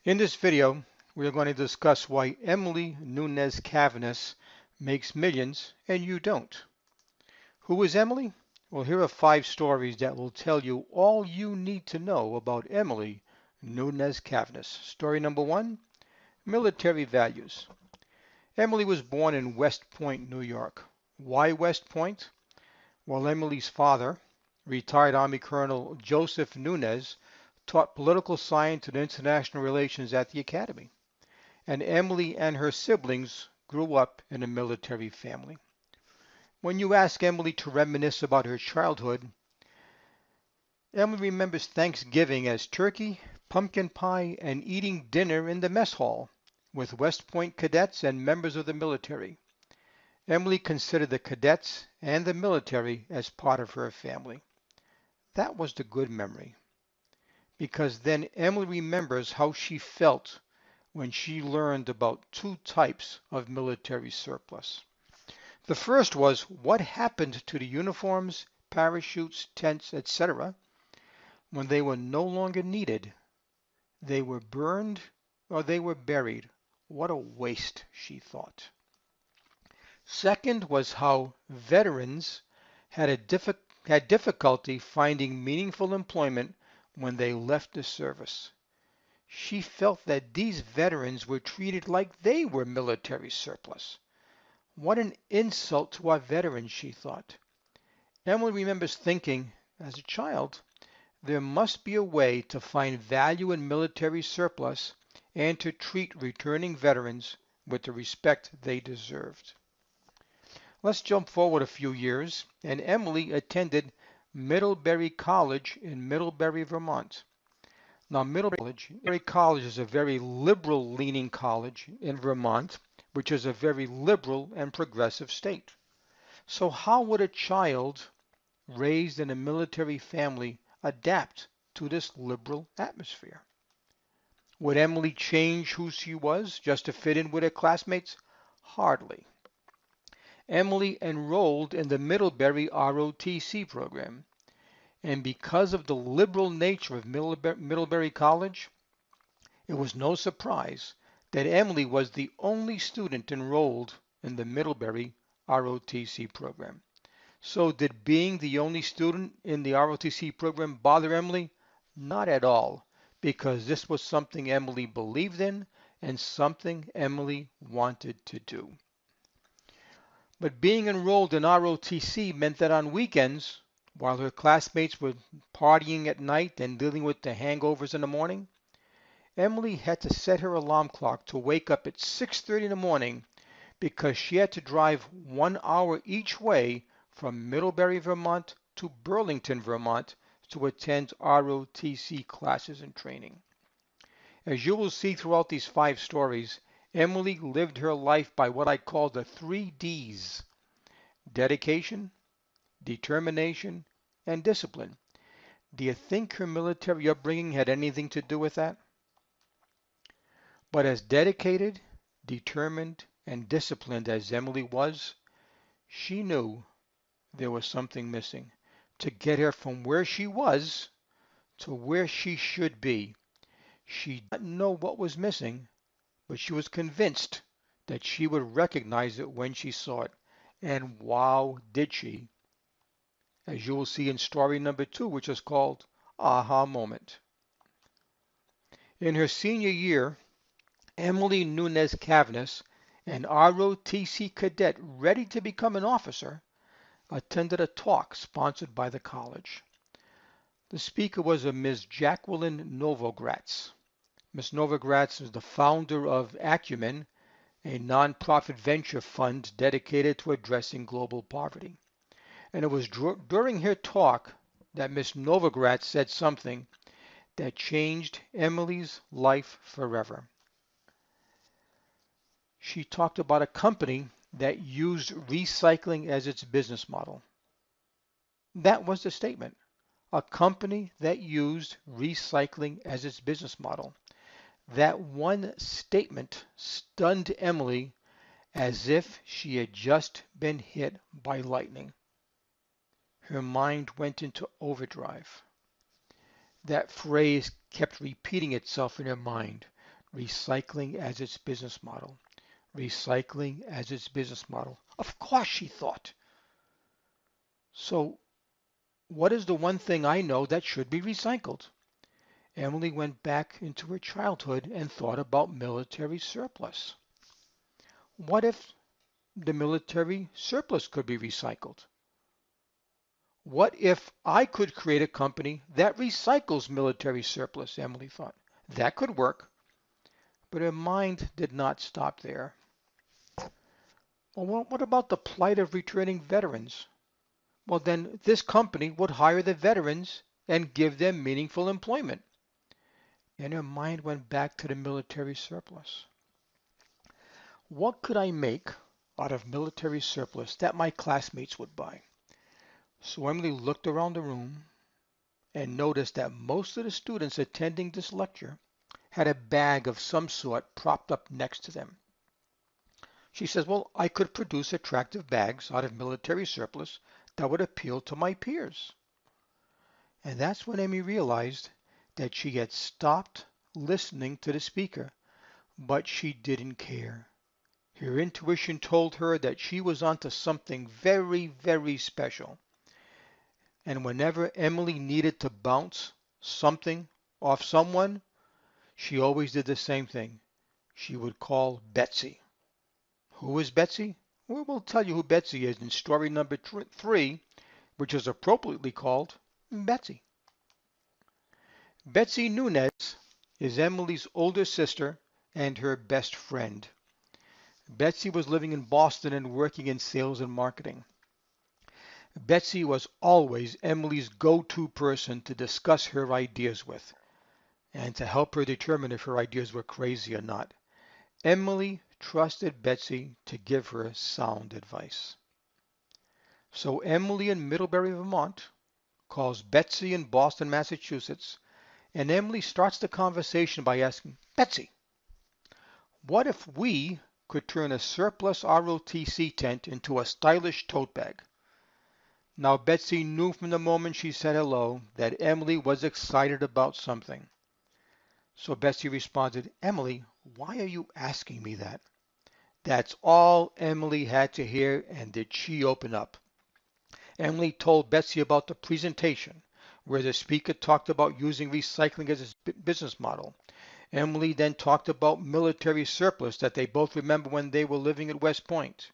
In this video, we are going to discuss why Emily Nunez Cavness makes millions and you don't. Who is Emily? Well, here are 5 stories that will tell you all you need to know about Emily Nunez Cavness. Story number 1, military values. Emily was born in West Point, New York. Why West Point? Well, Emily's father, retired Army Colonel Joseph Nunez, taught political science and international relations at the academy, and Emily and her siblings grew up in a military family. When you ask Emily to reminisce about her childhood, Emily remembers Thanksgiving as turkey, pumpkin pie, and eating dinner in the mess hall with West Point cadets and members of the military. Emily considered the cadets and the military as part of her family. That was the good memory, because then Emily remembers how she felt when she learned about 2 types of military surplus. The first was what happened to the uniforms, parachutes, tents, etc. when they were no longer needed. They were burned or they were buried. What a waste, she thought. Second was how veterans had difficulty finding meaningful employment when they left the service. She felt that these veterans were treated like they were military surplus. What an insult to our veterans, she thought. Emily remembers thinking, as a child, there must be a way to find value in military surplus and to treat returning veterans with the respect they deserved. Let's jump forward a few years, and Emily attended Middlebury College in Middlebury, Vermont. Now, Middlebury College is a very liberal-leaning college in Vermont, which is a very liberal and progressive state. So how would a child raised in a military family adapt to this liberal atmosphere? Would Emily change who she was just to fit in with her classmates? Hardly. Emily enrolled in the Middlebury ROTC program, and because of the liberal nature of Middlebury College, it was no surprise that Emily was the only student enrolled in the Middlebury ROTC program. So did being the only student in the ROTC program bother Emily? Not at all, because this was something Emily believed in and something Emily wanted to do. But being enrolled in ROTC meant that on weekends, while her classmates were partying at night and dealing with the hangovers in the morning, Emily had to set her alarm clock to wake up at 6:30 in the morning because she had to drive 1 hour each way from Middlebury, Vermont to Burlington, Vermont to attend ROTC classes and training. As you will see throughout these 5 stories, Emily lived her life by what I call the 3 Ds: dedication, determination, and discipline. Do you think her military upbringing had anything to do with that? But as dedicated, determined, and disciplined as Emily was, she knew there was something missing to get her from where she was to where she should be. She did not know what was missing, but she was convinced that she would recognize it when she saw it. And wow, did she! As you will see in story number 2, which is called Aha Moment. In her senior year, Emily Nunez Cavness, an ROTC cadet ready to become an officer, attended a talk sponsored by the college. The speaker was a Ms. Jacqueline Novogratz. Ms. Novogratz is the founder of Acumen, a nonprofit venture fund dedicated to addressing global poverty. And it was during her talk that Ms. Novogratz said something that changed Emily's life forever. She talked about a company that used recycling as its business model. That was the statement. A company that used recycling as its business model. That one statement stunned Emily as if she had just been hit by lightning. Her mind went into overdrive. That phrase kept repeating itself in her mind. Recycling as its business model. Recycling as its business model. Of course, she thought. So, what is the one thing I know that should be recycled? Emily went back into her childhood and thought about military surplus. What if the military surplus could be recycled? What if I could create a company that recycles military surplus? Emily thought. That could work. But her mind did not stop there. Well, what about the plight of returning veterans? Well, then this company would hire the veterans and give them meaningful employment. And her mind went back to the military surplus. What could I make out of military surplus that my classmates would buy? So Emily looked around the room and noticed that most of the students attending this lecture had a bag of some sort propped up next to them. She says, well, I could produce attractive bags out of military surplus that would appeal to my peers. And that's when Emmy realized that she had stopped listening to the speaker, but she didn't care. Her intuition told her that she was onto something very, very special. And whenever Emily needed to bounce something off someone, she always did the same thing. She would call Betsy. Who is Betsy? Well, we'll tell you who Betsy is in story number 3, which is appropriately called Betsy. Betsy Nunez is Emily's older sister and her best friend. Betsy was living in Boston and working in sales and marketing. Betsy was always Emily's go-to person to discuss her ideas with and to help her determine if her ideas were crazy or not. Emily trusted Betsy to give her sound advice. So Emily in Middlebury, Vermont, calls Betsy in Boston, Massachusetts, and Emily starts the conversation by asking, Betsy, what if we could turn a surplus ROTC tent into a stylish tote bag? Now Betsy knew from the moment she said hello that Emily was excited about something. So Betsy responded, Emily, why are you asking me that? That's all Emily had to hear, and did she open up. Emily told Betsy about the presentation, where the speaker talked about using recycling as his business model. Emily then talked about military surplus that they both remember when they were living at West Point.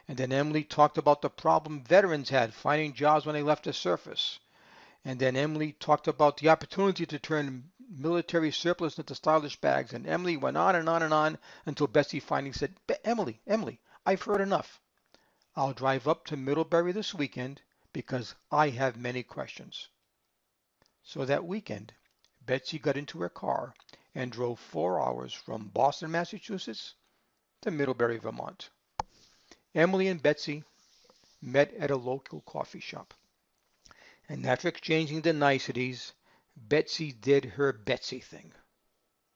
And then Emily talked about the problem veterans had finding jobs when they left the service. And then Emily talked about the opportunity to turn military surplus into stylish bags. And Emily went on and on and on until Betsy finally said, Emily, I've heard enough. I'll drive up to Middlebury this weekend because I have many questions. So that weekend, Betsy got into her car and drove 4 hours from Boston, Massachusetts to Middlebury, Vermont. Emily and Betsy met at a local coffee shop. And after exchanging the niceties, Betsy did her Betsy thing,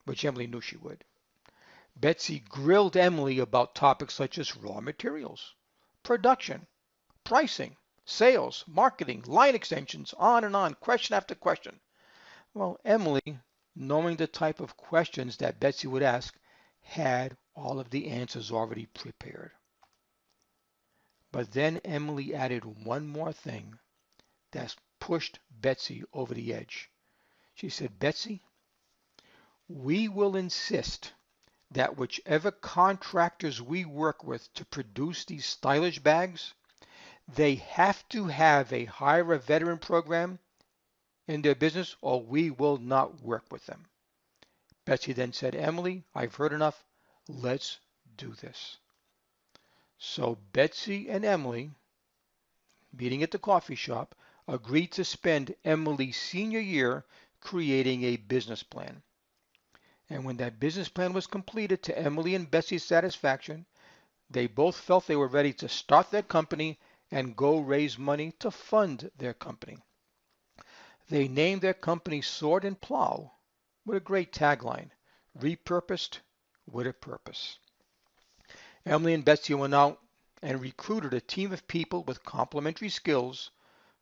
which Emily knew she would. Betsy grilled Emily about topics such as raw materials, production, pricing, sales, marketing, line extensions, on and on, question after question. Well, Emily, knowing the type of questions that Betsy would ask, had all of the answers already prepared. But then Emily added one more thing that pushed Betsy over the edge. She said, Betsy, we will insist that whichever contractors we work with to produce these stylish bags, they have to have a hire a veteran program in their business or we will not work with them. Betsy then said, Emily, I've heard enough. Let's do this. So Betsy and Emily, meeting at the coffee shop, agreed to spend Emily's senior year creating a business plan. And when that business plan was completed to Emily and Betsy's satisfaction, they both felt they were ready to start their company and go raise money to fund their company. They named their company Sword and Plow with a great tagline, repurposed with a purpose. Emily and Betsy went out and recruited a team of people with complementary skills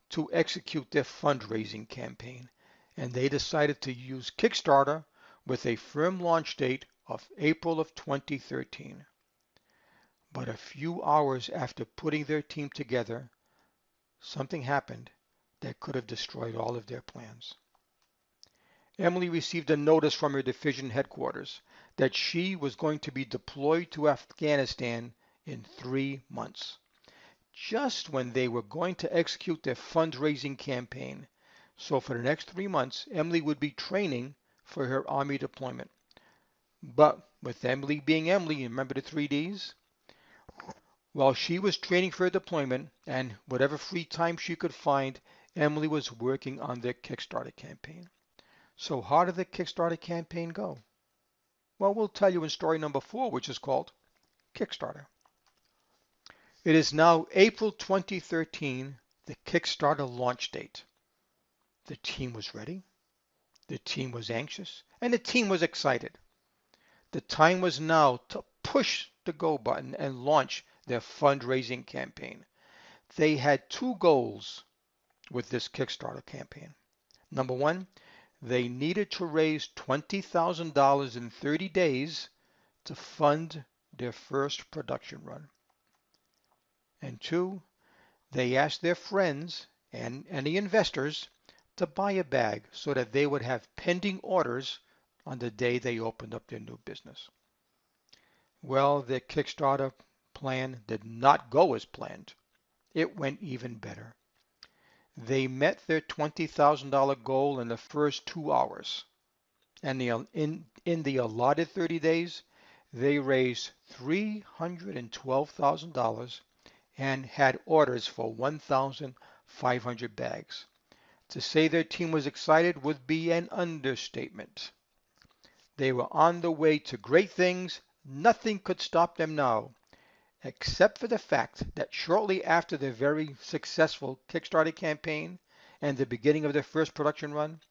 to execute their fundraising campaign. And they decided to use Kickstarter with a firm launch date of April of 2013. But a few hours after putting their team together, something happened that could have destroyed all of their plans. Emily received a notice from her division headquarters that she was going to be deployed to Afghanistan in 3 months, just when they were going to execute their fundraising campaign. So for the next 3 months, Emily would be training for her Army deployment. But with Emily being Emily, remember the 3Ds? While she was training for her deployment and whatever free time she could find, Emily was working on their Kickstarter campaign. So how did the Kickstarter campaign go? Well, we'll tell you in story number 4, which is called Kickstarter. It is now April 2013, the Kickstarter launch date. The team was ready, the team was anxious, and the team was excited. The time was now to push the go button and launch their fundraising campaign. They had 2 goals with this Kickstarter campaign. Number 1, they needed to raise $20,000 in 30 days to fund their first production run. And 2, they asked their friends and any investors to buy a bag so that they would have pending orders on the day they opened up their new business. Well, their Kickstarter plan did not go as planned. It went even better. They met their $20,000 goal in the first 2 hours. And in the allotted 30 days, they raised $312,000 and had orders for 1,500 bags. To say their team was excited would be an understatement. They were on the way to great things. Nothing could stop them now, except for the fact that shortly after their very successful Kickstarter campaign and the beginning of their first production run,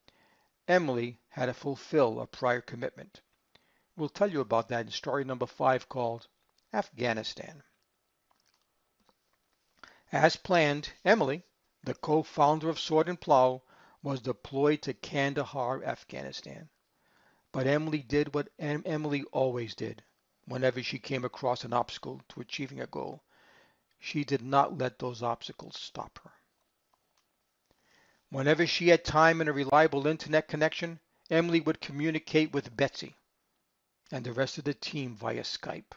Emily had to fulfill a prior commitment. We'll tell you about that in story number 5 called Afghanistan. As planned, Emily, the co-founder of Sword and Plow, was deployed to Kandahar, Afghanistan. But Emily did what Emily always did whenever she came across an obstacle to achieving a goal. She did not let those obstacles stop her. Whenever she had time and a reliable internet connection, Emily would communicate with Betsy and the rest of the team via Skype.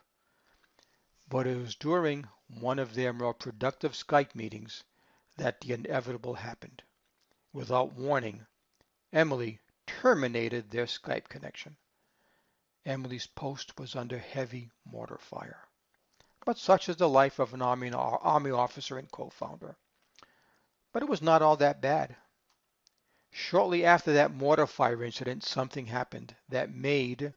But it was during one of their more productive Skype meetings that the inevitable happened. Without warning, Emily terminated their Skype connection. Emily's post was under heavy mortar fire. But such is the life of an Army officer and co-founder. But it was not all that bad. Shortly after that mortar fire incident, something happened that made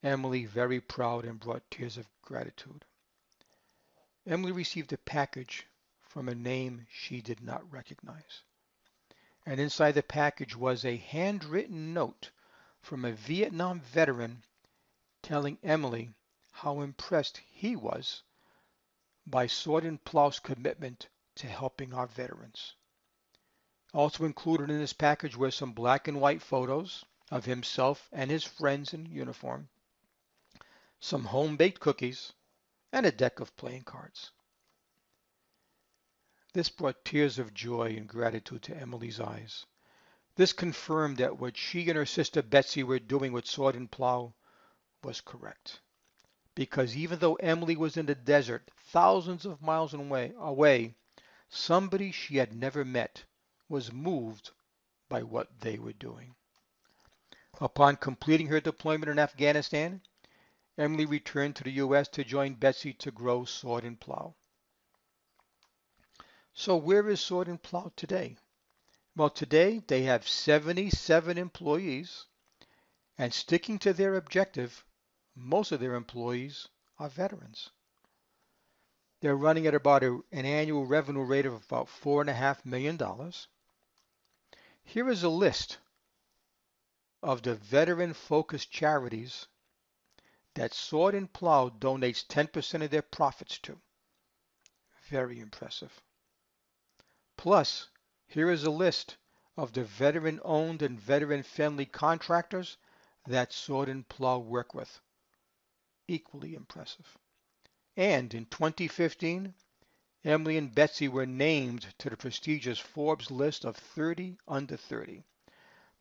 Emily very proud and brought tears of gratitude. Emily received a package from a name she did not recognize. And inside the package was a handwritten note from a Vietnam veteran telling Emily how impressed he was by Sword and Plow's commitment to helping our veterans. Also included in this package were some black and white photos of himself and his friends in uniform, some home-baked cookies, and a deck of playing cards. This brought tears of joy and gratitude to Emily's eyes. This confirmed that what she and her sister Betsy were doing with Sword and Plow was correct. Because even though Emily was in the desert, thousands of miles away, somebody she had never met was moved by what they were doing. Upon completing her deployment in Afghanistan, Emily returned to the U.S. to join Betsy to grow Sword and Plow. So where is Sword and Plow today? Well, today they have 77 employees, and sticking to their objective, most of their employees are veterans. They're running at about an annual revenue rate of about $4.5 million. Here is a list of the veteran-focused charities that Sword and Plow donates 10% of their profits to. Very impressive. Plus, here is a list of the veteran-owned and veteran-friendly contractors that Sword and Plow work with. equally impressive. And in 2015, Emily and Betsy were named to the prestigious Forbes list of 30 under 30.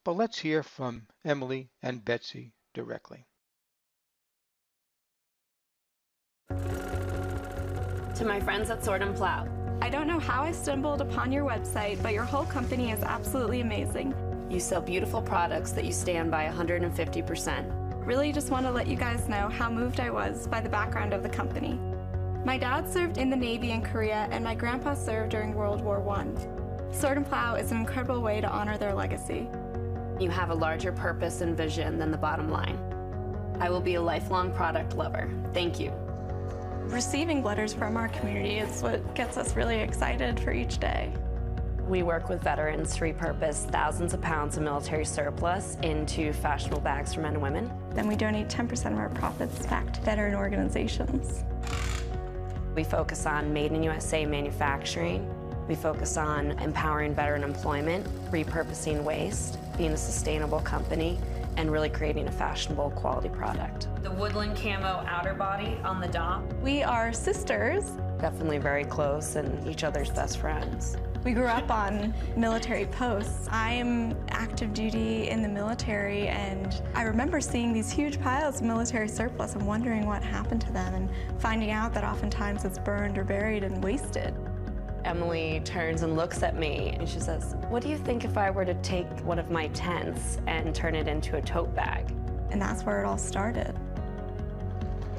But let's hear from Emily and Betsy directly. To my friends at Sword and Plow, I don't know how I stumbled upon your website, but your whole company is absolutely amazing. you sell beautiful products that you stand by 150%. Really just want to let you guys know how moved I was by the background of the company. My dad served in the Navy in Korea, and my grandpa served during World War I. Sword and Plow is an incredible way to honor their legacy. You have a larger purpose and vision than the bottom line. I will be a lifelong product lover. Thank you. Receiving letters from our community is what gets us really excited for each day. We work with veterans to repurpose thousands of pounds of military surplus into fashionable bags for men and women. Then we donate 10% of our profits back to veteran organizations. We focus on Made in USA manufacturing. We focus on empowering veteran employment, repurposing waste, being a sustainable company, and really creating a fashionable quality product. The woodland camo outer body on the dock. We are sisters. Definitely very close and each other's best friends. We grew up on military posts. I'm active duty in the military, and I remember seeing these huge piles of military surplus and wondering what happened to them, and finding out that oftentimes it's burned or buried and wasted. Emily turns and looks at me and she says, "What do you think if I were to take one of my tents and turn it into a tote bag?" And that's where it all started.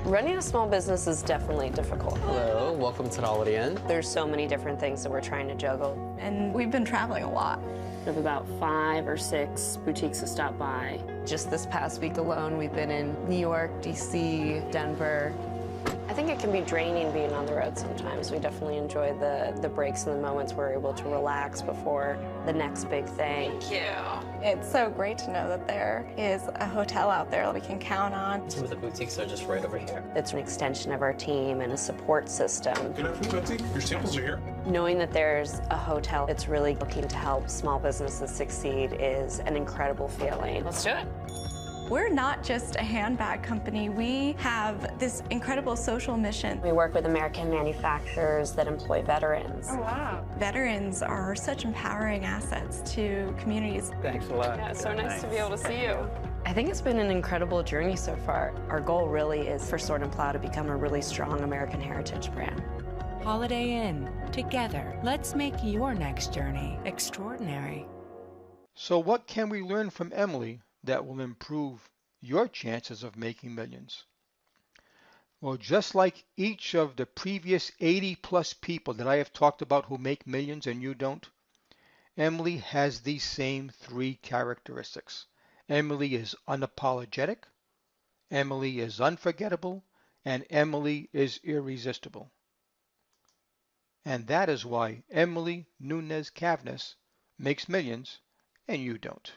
Running a small business is definitely difficult. Hello, welcome to the Holiday Inn. There's so many different things that we're trying to juggle. And we've been traveling a lot. We have about 5 or 6 boutiques to stop by. Just this past week alone, we've been in New York, DC, Denver. I think it can be draining being on the road sometimes. We definitely enjoy the breaks and the moments where we're able to relax before the next big thing. Thank you. It's so great to know that there is a hotel out there that we can count on. Some of the boutiques are just right over here. It's an extension of our team and a support system. Good afternoon, Betsy. Your samples are here. Knowing that there's a hotel that's really looking to help small businesses succeed is an incredible feeling. Let's do it. We're not just a handbag company. We have this incredible social mission. We work with American manufacturers that employ veterans. Oh, wow. Veterans are such empowering assets to communities. Thanks a lot. Yeah, it's so nice to be able to see you. I think it's been an incredible journey so far. Our goal really is for Sword and Plow to become a really strong American heritage brand. Holiday Inn. Together, let's make your next journey extraordinary. So what can we learn from Emily that will improve your chances of making millions? Well, just like each of the previous 80 plus people that I have talked about who make millions and you don't, Emily has these same 3 characteristics. Emily is unapologetic, Emily is unforgettable, and Emily is irresistible. And that is why Emily Nunez Cavness makes millions and you don't.